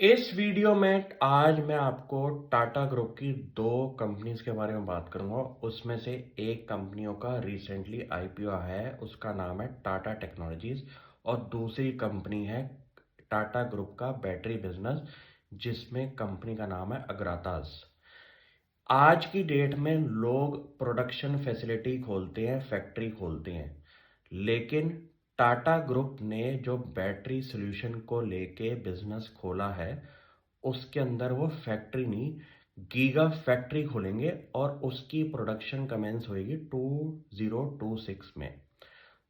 इस वीडियो में आज मैं आपको टाटा ग्रुप की दो कंपनीज के बारे में बात करूंगा। उसमें से एक कंपनियों का रिसेंटली आईपीओ है, उसका नाम है टाटा टेक्नोलॉजीज, और दूसरी कंपनी है टाटा ग्रुप का बैटरी बिजनेस, जिसमें कंपनी का नाम है अग्रातास। आज की डेट में लोग प्रोडक्शन फैसिलिटी खोलते हैं, फैक्ट्री खोलते हैं, लेकिन टाटा ग्रुप ने जो बैटरी सॉल्यूशन को लेके बिजनेस खोला है, उसके अंदर वो फैक्ट्री नहीं, गीगा फैक्ट्री खोलेंगे और उसकी प्रोडक्शन कमेंस होएगी 2026 में।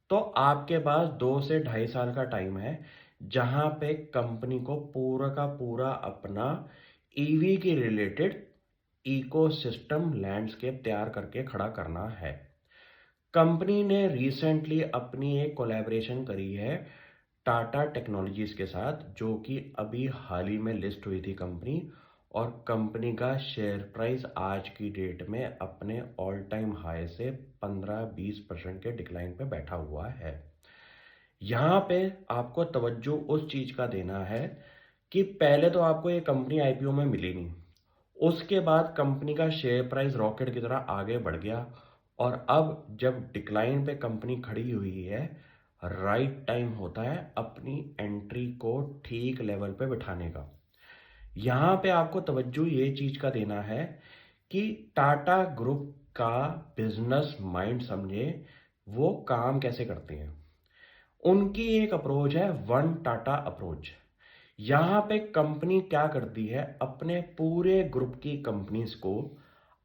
तो आपके पास 2 से 2.5 साल का टाइम है, जहां पे कंपनी को पूरा का पूरा अपना ईवी के रिलेटेड इकोसिस्टम लैंडस्केप तैयार करके खड़ा करना है। कंपनी ने रिसेंटली अपनी एक कोलैबोरेशन करी है टाटा टेक्नोलॉजीज के साथ, जो कि अभी हाल ही में लिस्ट हुई थी कंपनी, और कंपनी का शेयर प्राइस आज की डेट में अपने ऑल टाइम हाई से 15-20% के डिक्लाइन पे बैठा हुआ है। यहाँ पे आपको तवज्जो उस चीज का देना है कि पहले तो आपको ये कंपनी आईपीओ में मिली नहीं, उसके बाद कंपनी का शेयर प्राइस रॉकेट की तरह आगे बढ़ गया, और अब जब डिक्लाइन पे कंपनी खड़ी हुई है, राइट टाइम होता है अपनी एंट्री को ठीक लेवल पे बिठाने का। यहाँ पे आपको तवज्जो ये चीज का देना है कि टाटा ग्रुप का बिजनेस माइंड समझे, वो काम कैसे करते हैं। उनकी एक अप्रोच है वन टाटा अप्रोच। यहाँ पे कंपनी क्या करती है, अपने पूरे ग्रुप की कंपनीज को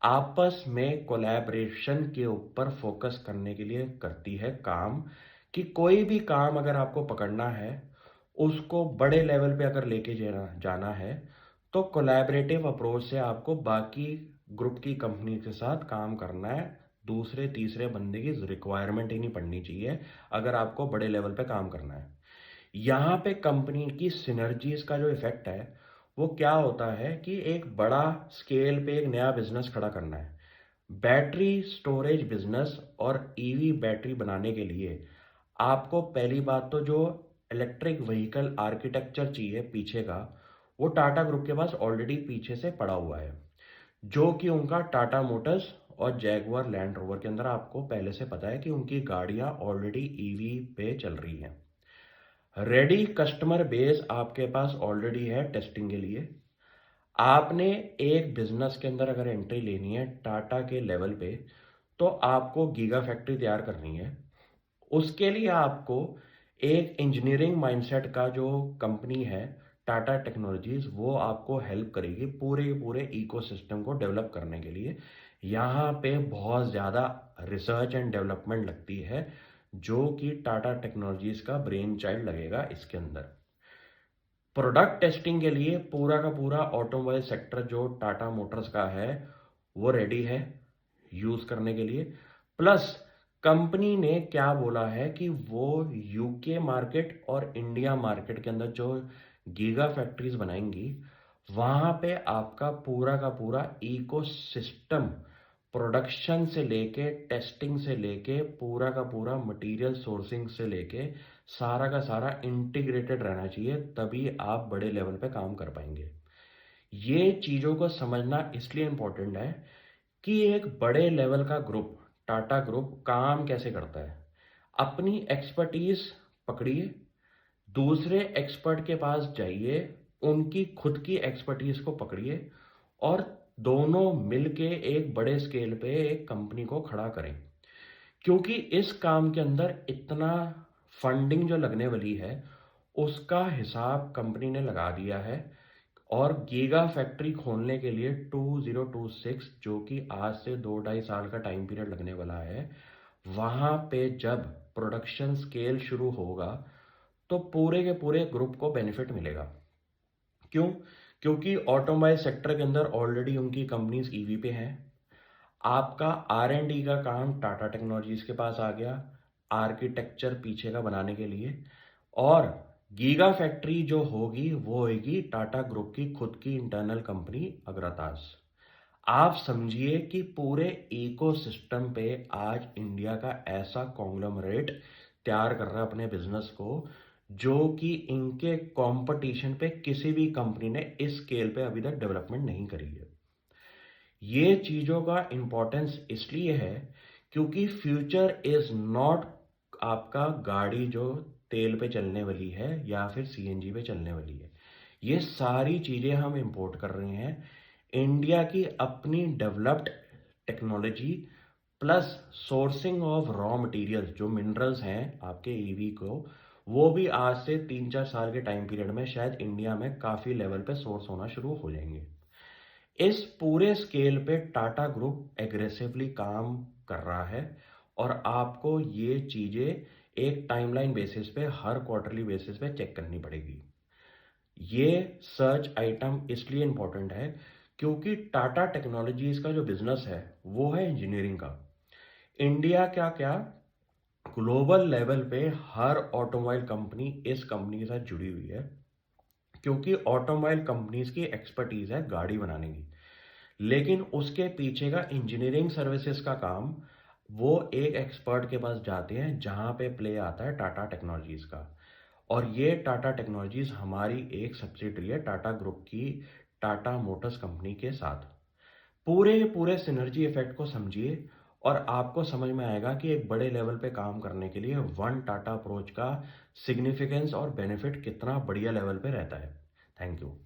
आपस में कोलैबोरेशन के ऊपर फोकस करने के लिए करती है काम, कि कोई भी काम अगर आपको पकड़ना है, उसको बड़े लेवल पे अगर लेके जाना जाना है, तो कोलैबोरेटिव अप्रोच से आपको बाकी ग्रुप की कंपनी के साथ काम करना है। दूसरे तीसरे बंदे की रिक्वायरमेंट ही नहीं पड़नी चाहिए अगर आपको बड़े लेवल पे काम करना है। यहाँ पे कंपनी की सिनर्जीज का जो इफेक्ट है, वो क्या होता है कि एक बड़ा स्केल पे एक नया बिजनेस खड़ा करना है। बैटरी स्टोरेज बिजनेस और ईवी बैटरी बनाने के लिए आपको पहली बात तो जो इलेक्ट्रिक व्हीकल आर्किटेक्चर चाहिए पीछे का, वो टाटा ग्रुप के पास ऑलरेडी पीछे से पड़ा हुआ है, जो कि उनका टाटा मोटर्स और जैगुआर लैंड रोवर के अंदर आपको पहले से पता है कि उनकी गाड़ियां ऑलरेडी ईवी पे चल रही हैं। रेडी कस्टमर बेस आपके पास ऑलरेडी है टेस्टिंग के लिए। आपने एक बिजनेस के अंदर अगर एंट्री लेनी है टाटा के लेवल पे, तो आपको गीगा फैक्ट्री तैयार करनी है। उसके लिए आपको एक इंजीनियरिंग माइंडसेट का जो कंपनी है टाटा टेक्नोलॉजीज, वो आपको हेल्प करेगी पूरे के पूरे इकोसिस्टम को डेवलप करने के लिए। यहाँ पे बहुत ज़्यादा रिसर्च एंड डेवलपमेंट लगती है, जो कि टाटा टेक्नोलॉजीज का ब्रेन चाइल्ड लगेगा इसके अंदर। प्रोडक्ट टेस्टिंग के लिए पूरा का पूरा ऑटोमोबाइल सेक्टर जो टाटा मोटर्स का है, वो रेडी है यूज करने के लिए। प्लस कंपनी ने क्या बोला है कि वो यूके मार्केट और इंडिया मार्केट के अंदर जो गीगा फैक्ट्रीज बनाएंगी, वहां पे आपका पूरा का पूरा इकोसिस्टम, प्रोडक्शन से लेके टेस्टिंग से लेके पूरा का पूरा मटेरियल सोर्सिंग से लेके सारा का सारा इंटीग्रेटेड रहना चाहिए, तभी आप बड़े लेवल पे काम कर पाएंगे। ये चीजों को समझना इसलिए इंपॉर्टेंट है कि एक बड़े लेवल का ग्रुप, टाटा ग्रुप काम कैसे करता है। अपनी एक्सपर्टीज पकड़िए, दूसरे एक्सपर्ट के पास जाइए, उनकी खुद की एक्सपर्टीज को पकड़िए, और दोनों मिलके एक बड़े स्केल पे एक कंपनी को खड़ा करें। क्योंकि इस काम के अंदर इतना फंडिंग जो लगने वाली है, उसका हिसाब कंपनी ने लगा दिया है। और गीगा फैक्ट्री खोलने के लिए 2026, जो कि आज से 2-2.5 साल का टाइम पीरियड लगने वाला है, वहां पे जब प्रोडक्शन स्केल शुरू होगा, तो पूरे के पूरे ग्रुप को बेनिफिट मिलेगा। क्यों? क्योंकि ऑटोमोबाइल सेक्टर के अंदर ऑलरेडी उनकी कंपनीज ईवी पे हैं। आपका आर एंड डी का काम टाटा टेक्नोलॉजीज के पास आ गया, आर्किटेक्चर पीछे का बनाने के लिए। और गीगा फैक्ट्री जो होगी वो होगी टाटा ग्रुप की खुद की इंटरनल कंपनी अग्रतास। आप समझिए कि पूरे इकोसिस्टम पे आज इंडिया का ऐसा कॉन्ग्लोमरेट तैयार कर रहा है अपने बिजनेस को, जो कि इनके कंपटीशन पे किसी भी कंपनी ने इस स्केल पे अभी तक डेवलपमेंट नहीं करी है। ये चीज़ों का इम्पोर्टेंस इसलिए है क्योंकि फ्यूचर इज़ नॉट आपका गाड़ी जो तेल पे चलने वाली है या फिर सीएनजी पे चलने वाली है। ये सारी चीज़ें हम इंपोर्ट कर रहे हैं। इंडिया की अपनी developed technology plus sourcing of raw materials जो मिनरल्स हैं आपके ईवी को, वो भी आज से 3-4 साल के टाइम पीरियड में शायद इंडिया में काफ़ी लेवल पे सोर्स होना शुरू हो जाएंगे। इस पूरे स्केल पे टाटा ग्रुप एग्रेसिवली काम कर रहा है और आपको ये चीज़ें एक टाइमलाइन बेसिस पे हर क्वार्टरली बेसिस पे चेक करनी पड़ेगी। ये सर्च आइटम इसलिए इम्पोर्टेंट है क्योंकि टाटा टेक्नोलॉजीज का जो बिजनेस है वो है इंजीनियरिंग का। इंडिया क्या क्या ग्लोबल लेवल पे हर ऑटोमोबाइल कंपनी इस कंपनी के साथ जुड़ी हुई है क्योंकि ऑटोमोबाइल कंपनीज की एक्सपर्टीज है गाड़ी बनाने की। लेकिन उसके पीछे का इंजीनियरिंग सर्विसेज का काम वो एक एक्सपर्ट के पास जाते हैं जहां पे प्ले आता है टाटा टेक्नोलॉजीज का। और ये टाटा टेक्नोलॉजीज हमारी एक सब्सिडरी है टाटा ग्रुप की, टाटा मोटर्स कंपनी के साथ। पूरे पूरे सिनर्जी इफेक्ट को समझिए और आपको समझ में आएगा कि एक बड़े लेवल पे काम करने के लिए वन टाटा अप्रोच का सिग्निफिकेंस और बेनिफिट कितना बढ़िया लेवल पे रहता है। Thank you.